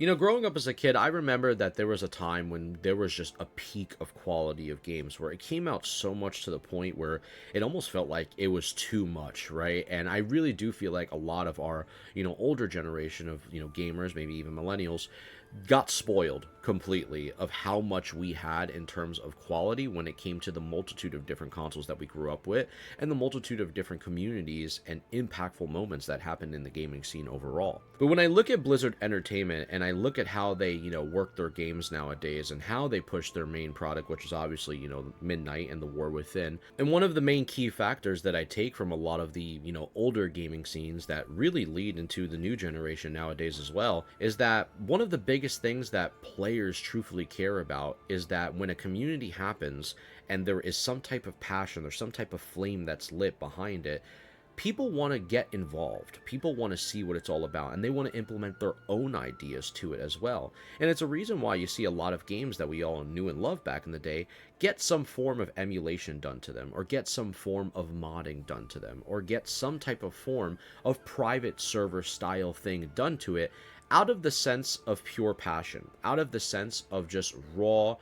Growing up as a kid, I remember that there was a time when there was just a peak of quality of games where it came out so much to the point where it almost felt like it was too much, right? And I really do feel like a lot of our, older generation of, gamers, maybe even millennials, got spoiled completely of how much we had in terms of quality when it came to the multitude of different consoles that we grew up with and the multitude of different communities and impactful moments that happened in the gaming scene overall. But when I look at Blizzard Entertainment and I look at how they, work their games nowadays and how they push their main product, which is obviously, Midnight and the War Within, and one of the main key factors that I take from a lot of the, older gaming scenes that really lead into the new generation nowadays as well, is that one of the biggest things that players truthfully care about is that when a community happens and there is some type of passion or some type of flame that's lit behind it, people want to get involved. People want to see what it's all about, and they want to implement their own ideas to it as well. And it's a reason why you see a lot of games that we all knew and loved back in the day get some form of emulation done to them, or get some form of modding done to them, or get some type of form of private server style thing done to it, out of the sense of pure passion, out of the sense of just raw,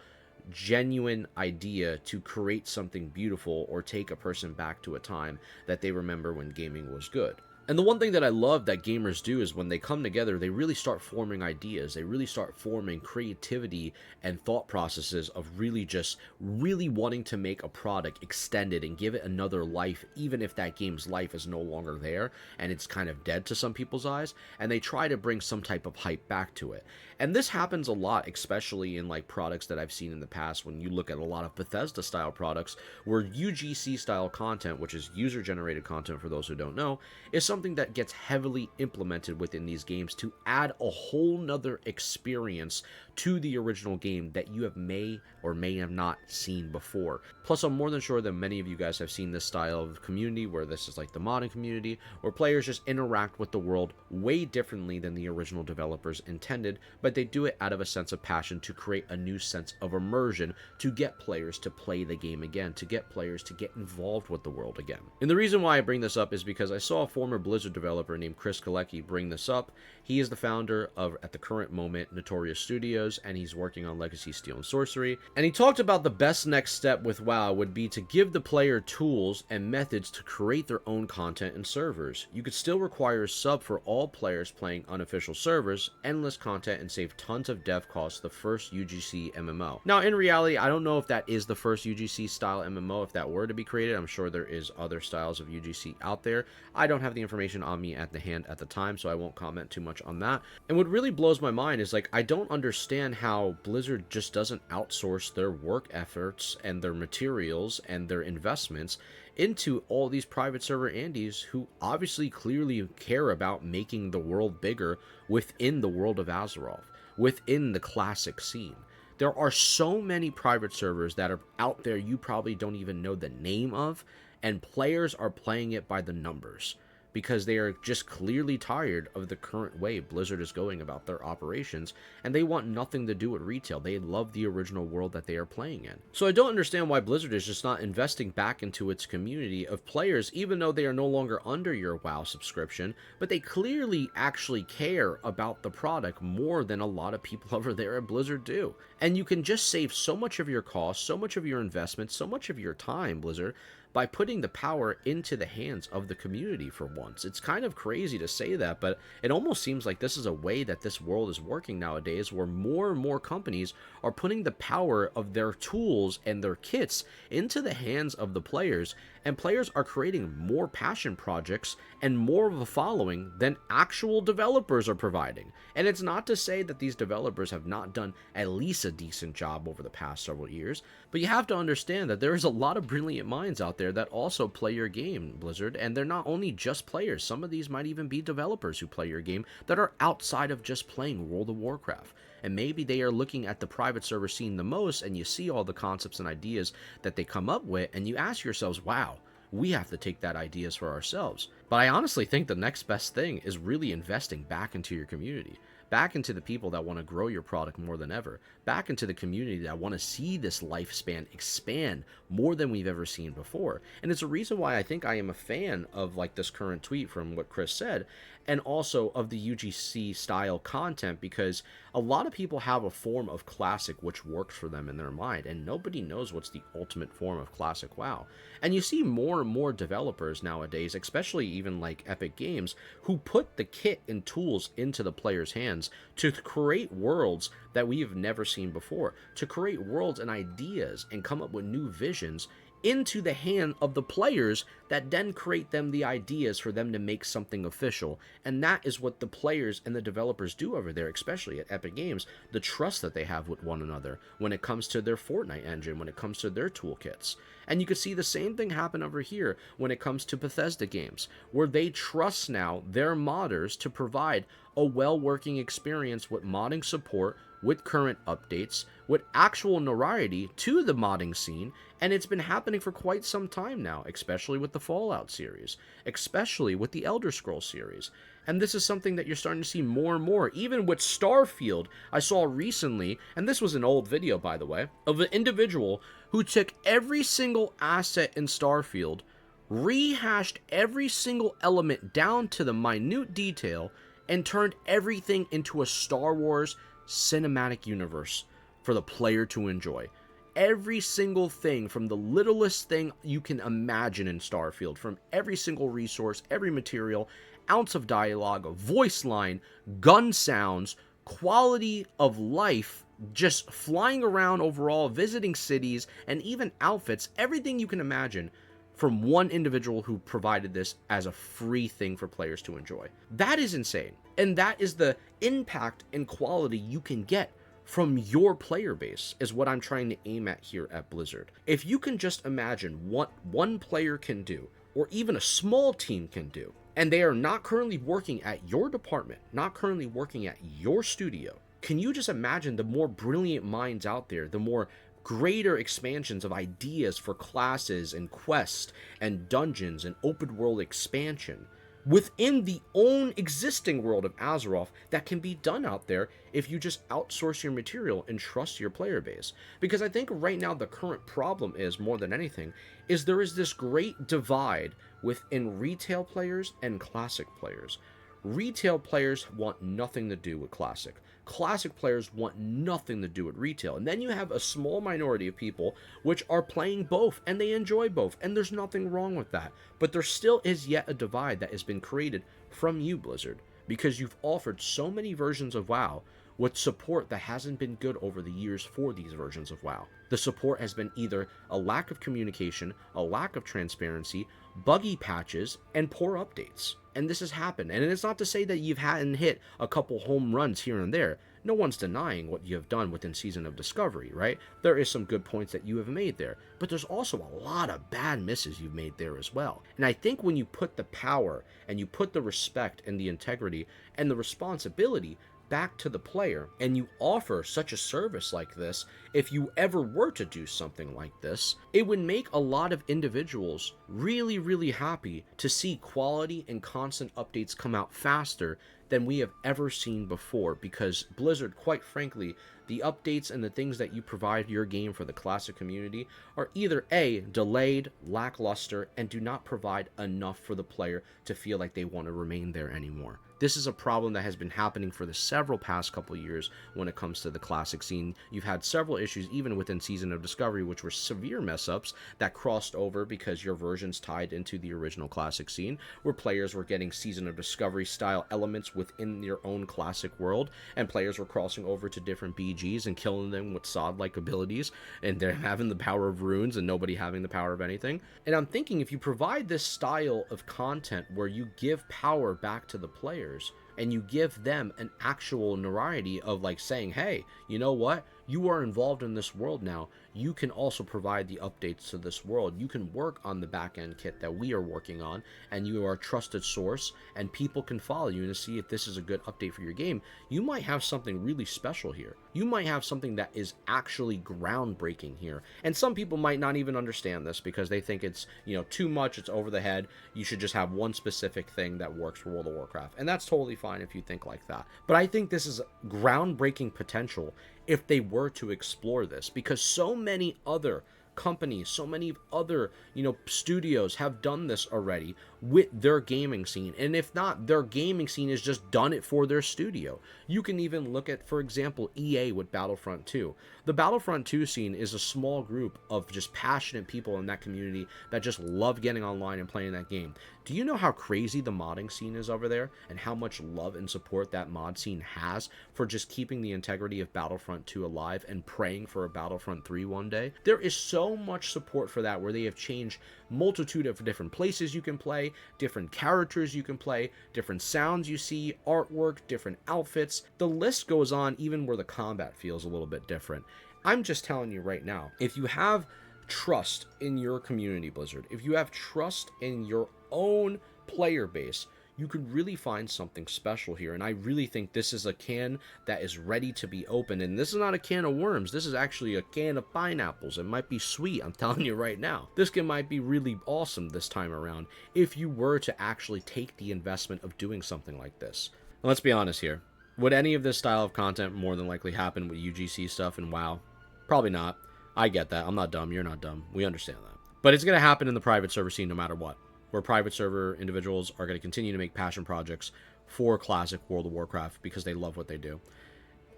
genuine idea to create something beautiful or take a person back to a time that they remember when gaming was good. And the one thing that I love that gamers do is when they come together, they really start forming ideas. They really start forming creativity and thought processes of really wanting to make a product extended and give it another life, even if that game's life is no longer there and it's kind of dead to some people's eyes. And they try to bring some type of hype back to it. And this happens a lot, especially in like products that I've seen in the past when you look at a lot of Bethesda style products where UGC style content, which is user generated content for those who don't know, is something that gets heavily implemented within these games to add a whole nother experience to the original game that you may or may have not seen before. Plus, I'm more than sure that many of you guys have seen this style of community where this is like the modding community, where players just interact with the world way differently than the original developers intended, but they do it out of a sense of passion to create a new sense of immersion to get players to play the game again, to get players to get involved with the world again. And the reason why I bring this up is because I saw a former Blizzard developer named Chris Kalecki bring this up. He is the founder of, at the current moment, Notorious Studios, and he's working on Legacy Steel and Sorcery. And he talked about the best next step with WoW would be to give the player tools and methods to create their own content and servers. You could still require a sub for all players playing unofficial servers, endless content, and save tons of dev costs the first UGC MMO. Now, in reality, I don't know if that is the first UGC style MMO. If that were to be created, I'm sure there is other styles of UGC out there. I don't have the information on me at the hand at the time, so I won't comment too much on that. And what really blows my mind is, like, I don't understand how Blizzard just doesn't outsource their work efforts and their materials and their investments into all these private server Andes who obviously clearly care about making the world bigger within the world of Azeroth, within the classic scene. There are so many private servers that are out there you probably don't even know the name of, and players are playing it by the numbers because they are just clearly tired of the current way Blizzard is going about their operations, and they want nothing to do with retail. They love the original world that they are playing in. So I don't understand why Blizzard is just not investing back into its community of players, even though they are no longer under your WoW subscription, but they clearly actually care about the product more than a lot of people over there at Blizzard do. And you can just save so much of your cost, so much of your investment, so much of your time, Blizzard, by putting the power into the hands of the community for once. It's kind of crazy to say that, but it almost seems like this is a way that this world is working nowadays, where more and more companies are putting the power of their tools and their kits into the hands of the players, and players are creating more passion projects and more of a following than actual developers are providing. And it's not to say that these developers have not done at least a decent job over the past several years, but you have to understand that there is a lot of brilliant minds out there that also play your game, Blizzard, and they're not only just players. Some of these might even be developers who play your game that are outside of just playing World of Warcraft. And maybe they are looking at the private server scene the most, and you see all the concepts and ideas that they come up with, and you ask yourselves, wow, we have to take that ideas for ourselves. But I honestly think the next best thing is really investing back into your community, back into the people that want to grow your product more than ever, back into the community that want to see this lifespan expand more than we've ever seen before. And it's a reason why I think I am a fan of like this current tweet from what Chris said, and also of the UGC style content, because a lot of people have a form of classic which works for them in their mind, and nobody knows what's the ultimate form of classic WoW. And you see more and more developers nowadays, especially even like Epic Games, who put the kit and tools into the players' hands to create worlds that we have never seen before, to create worlds and ideas and come up with new visions into the hand of the players that then create them the ideas for them to make something official. And that is what the players and the developers do over there, especially at Epic Games, the trust that they have with one another when it comes to their Fortnite engine, when it comes to their toolkits. And you can see the same thing happen over here when it comes to Bethesda games, where they trust now their modders to provide a well-working experience with modding support, with current updates, with actual notoriety to the modding scene. And it's been happening for quite some time now, especially with the Fallout series, especially with the Elder Scrolls series. And this is something that you're starting to see more and more, even with Starfield. I saw recently, and this was an old video by the way, of an individual who took every single asset in Starfield, rehashed every single element down to the minute detail, and turned everything into a Star Wars cinematic universe for the player to enjoy. Every single thing, from the littlest thing you can imagine in Starfield, from every single resource, every material, ounce of dialogue, voice line, gun sounds, quality of life, just flying around overall, visiting cities, and even outfits, everything you can imagine, from one individual who provided this as a free thing for players to enjoy. That is insane. And that is the impact and quality you can get from your player base, is what I'm trying to aim at here at Blizzard. If you can just imagine what one player can do, or even a small team can do, and they are not currently working at your department, not currently working at your studio, can you just imagine the more brilliant minds out there, the more greater expansions of ideas for classes and quests and dungeons and open world expansion within the own existing world of Azeroth that can be done out there if you just outsource your material and trust your player base. Because I think right now the current problem is, more than anything, is there is this great divide within retail players and classic players. Retail players want nothing to do with classic. Classic players want nothing to do with retail. And then you have a small minority of people which are playing both, and they enjoy both, and there's nothing wrong with that. But there still is yet a divide that has been created from you, Blizzard, because you've offered so many versions of WoW with support that hasn't been good over the years for these versions of WoW. The support has been either a lack of communication, a lack of transparency, buggy patches, and poor updates. And this has happened. And it's not to say that you hadn't hit a couple home runs here and there. No one's denying what you have done within Season of Discovery, right? There is some good points that you have made there, but there's also a lot of bad misses you've made there as well. And I think when you put the power and you put the respect and the integrity and the responsibility back to the player, and you offer such a service like this, if you ever were to do something like this, it would make a lot of individuals really, really happy to see quality and constant updates come out faster than we have ever seen before. Because Blizzard, quite frankly, the updates and the things that you provide your game for the classic community are either A, delayed, lackluster, and do not provide enough for the player to feel like they want to remain there anymore. This is a problem that has been happening for the several past couple years when it comes to the classic scene. You've had several issues even within Season of Discovery, which were severe mess-ups that crossed over because your versions tied into the original classic scene, where players were getting Season of Discovery style elements within your own classic world, and players were crossing over to different BGs and killing them with sod-like abilities, and they're having the power of runes and nobody having the power of anything. And I'm thinking, if you provide this style of content where you give power back to the players, and you give them an actual notoriety of like saying, hey, you know what? You are involved in this world now. You can also provide the updates to this world. You can work on the back end kit that we are working on, and you are a trusted source, and people can follow you to see if this is a good update for your game. You might have something really special here. You might have something that is actually groundbreaking here. And some people might not even understand this because they think it's, too much, it's over the head. You should just have one specific thing that works for World of Warcraft. And that's totally fine if you think like that. But I think this is groundbreaking potential if they were to explore this, because so many other companies, so many other, studios have done this already with their gaming scene. And if not, their gaming scene has just done it for their studio. You can even look at, for example, EA with Battlefront 2. The Battlefront 2 scene is a small group of just passionate people in that community that just love getting online and playing that game. Do you know how crazy the modding scene is over there, and how much love and support that mod scene has for just keeping the integrity of Battlefront 2 alive and praying for a Battlefront 3 one day? There is so much support for that, where they have changed multitude of different places you can play, different characters you can play, different sounds you see, artwork, different outfits. The list goes on, even where the combat feels a little bit different. I'm just telling you right now, if you have trust in your community, Blizzard, if you have trust in your own player base, you could really find something special here. And I really think this is a can that is ready to be opened. And this is not a can of worms. This is actually a can of pineapples. It might be sweet, I'm telling you right now. This can might be really awesome this time around if you were to actually take the investment of doing something like this. Now, let's be honest here. Would any of this style of content more than likely happen with UGC stuff and WoW? Probably not. I get that. I'm not dumb. You're not dumb. We understand that. But it's going to happen in the private server scene no matter what, where private server individuals are going to continue to make passion projects for classic World of Warcraft because they love what they do.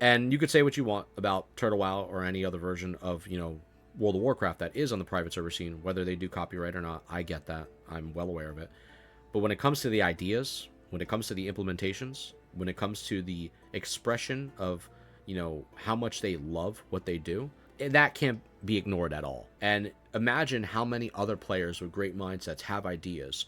And you could say what you want about Turtle WoW or any other version of, World of Warcraft that is on the private server scene, whether they do copyright or not. I get that. I'm well aware of it. But when it comes to the ideas, when it comes to the implementations, when it comes to the expression of, how much they love what they do, that can't be ignored at all. And imagine how many other players with great mindsets have ideas,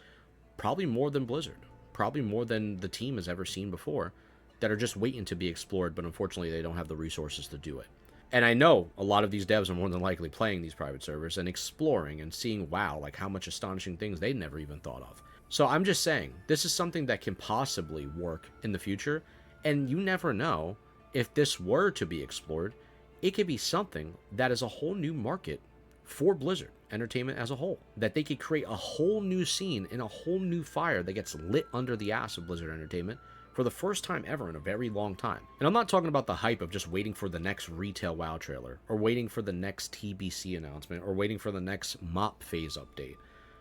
probably more than Blizzard, probably more than the team has ever seen before, that are just waiting to be explored, but unfortunately they don't have the resources to do it. And I know a lot of these devs are more than likely playing these private servers and exploring and seeing, wow, like how much astonishing things they never even thought of. So I'm just saying, this is something that can possibly work in the future, and you never know, if this were to be explored, it could be something that is a whole new market for Blizzard Entertainment as a whole. That they could create a whole new scene and a whole new fire that gets lit under the ass of Blizzard Entertainment for the first time ever in a very long time. And I'm not talking about the hype of just waiting for the next retail WoW trailer, or waiting for the next TBC announcement, or waiting for the next mop phase update.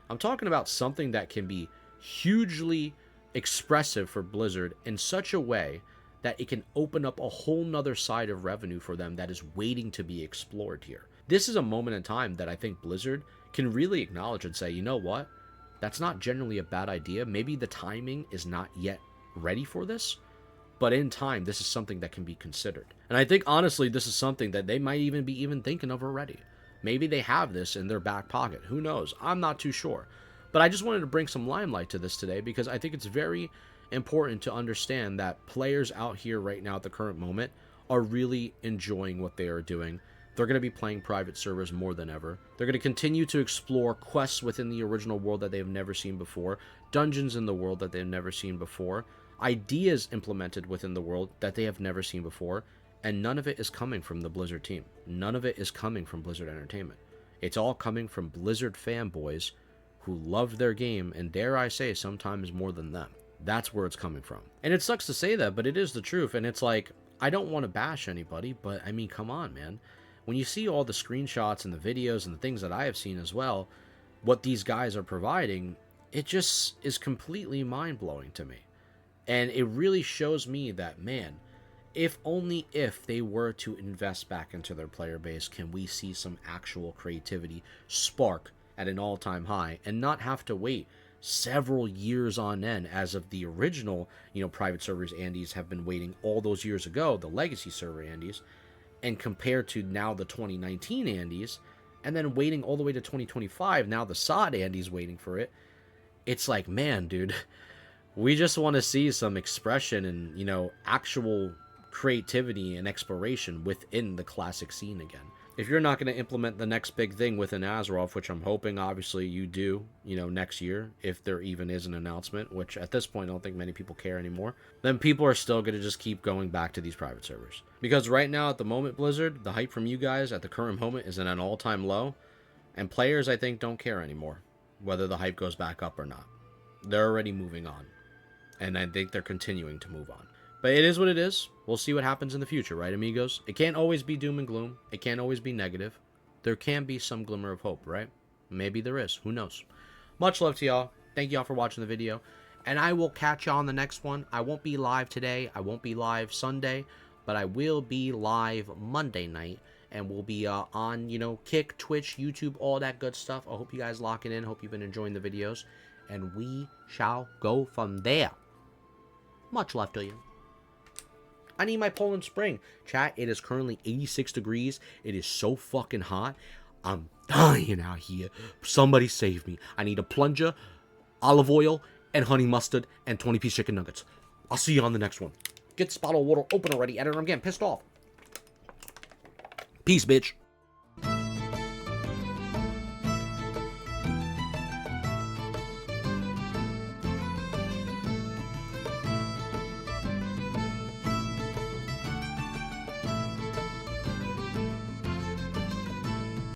I'm talking about something that can be hugely expressive for Blizzard in such a way that it can open up a whole nother side of revenue for them that is waiting to be explored here. This is a moment in time that I think Blizzard can really acknowledge and say, you know what? That's not generally a bad idea. Maybe the timing is not yet ready for this, but in time, this is something that can be considered. And I think, honestly, this is something that they might even be thinking of already. Maybe they have this in their back pocket. Who knows? I'm not too sure. But I just wanted to bring some limelight to this today because I think it's very important to understand that players out here right now at the current moment are really enjoying what they are doing. They're going to be playing private servers more than ever. They're going to continue to explore quests within the original world that they've never seen before, dungeons in the world that they've never seen before, ideas implemented within the world that they have never seen before, and none of it is coming from the Blizzard team. None of it is coming from Blizzard Entertainment. It's all coming from Blizzard fanboys who love their game, and dare I say, sometimes more than them. That's where it's coming from. And it sucks to say that, but it is the truth. And it's like, I don't want to bash anybody, but I mean, come on, man. When you see all the screenshots and the videos and the things that I have seen as well, what these guys are providing, it just is completely mind-blowing to me. And it really shows me that, man, if only if they were to invest back into their player base, can we see some actual creativity spark at an all-time high and not have to wait several years on end, as of the original, private servers Andes have been waiting all those years ago, the legacy server Andes, and compared to now the 2019 Andes, and then waiting all the way to 2025, now the SOD Andes waiting for it. It's like, man, dude, we just want to see some expression and, actual creativity and exploration within the classic scene again. If you're not going to implement the next big thing within Azeroth, which I'm hoping obviously you do, next year, if there even is an announcement, which at this point I don't think many people care anymore, then people are still going to just keep going back to these private servers. Because right now at the moment, Blizzard, the hype from you guys at the current moment is at an all-time low, and players I think don't care anymore whether the hype goes back up or not. They're already moving on, and I think they're continuing to move on. But it is what it is. We'll see what happens in the future, right, amigos? It can't always be doom and gloom. It can't always be negative. There can be some glimmer of hope, right? Maybe there is. Who knows? Much love to y'all. Thank y'all for watching the video. And I will catch y'all on the next one. I won't be live today. I won't be live Sunday. But I will be live Monday night. And we'll be on, Kick, Twitch, YouTube, all that good stuff. I hope you guys lock it in. Hope you've been enjoying the videos. And we shall go from there. Much love to you. I need my Poland Spring. Chat, it is currently 86 degrees. It is so fucking hot. I'm dying out here. Somebody save me. I need a plunger, olive oil, and honey mustard, and 20-piece chicken nuggets. I'll see you on the next one. Get this bottle of water open already, editor. I'm getting pissed off. Peace, bitch.